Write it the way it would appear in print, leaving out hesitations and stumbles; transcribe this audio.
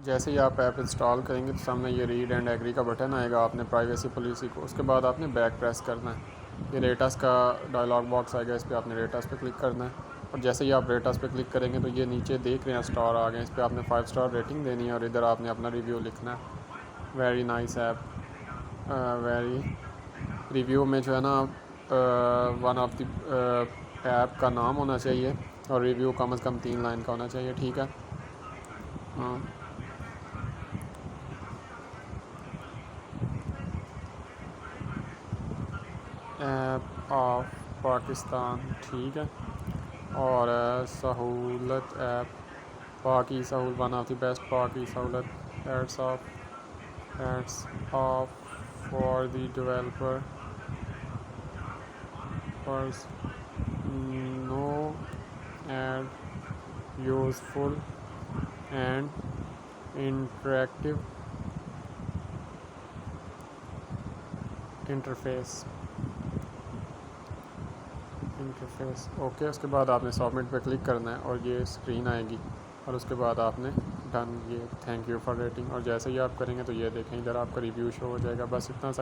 जैसे ही आप app install करेंगे तो सामने ये रीड एंड एग्री का बटन आएगा, आपने प्राइवेसी पॉलिसी को, उसके बाद आपने बैक प्रेस करना है। ये रेटस का डायलॉग बॉक्स आएगा, इस पर आपने रेटस पे क्लिक करना है। और जैसे ही आप रेटस पे क्लिक करेंगे तो ये नीचे देख रहे हैं स्टार आ गए, इस पर आपने 5 स्टार रेटिंग देनी है और इधर आपने अपना रिव्यू लिखना है। Very nice app, very review में जो है ना वन ऑफ द ऐप का नाम होना चाहिए और रिव्यू कम से कम 3 लाइन का होना चाहिए, ठीक है। हाँ, ऐप ऑफ पाकिस्तान, ठीक है। और सहूलत ऐप, पाकि सहूल, वन ऑफ द बेस्ट पाकि Sahulat ads of for the developer first, no ad, useful and interactive interface. Okay, उसके बाद आपने सबमिट पे क्लिक करना है और ये स्क्रीन आएगी और उसके बाद आपने डन, ये थैंक यू फॉर रेटिंग, और जैसे ही आप करेंगे तो ये देखें इधर आपका रिव्यू शो हो जाएगा। बस इतना सा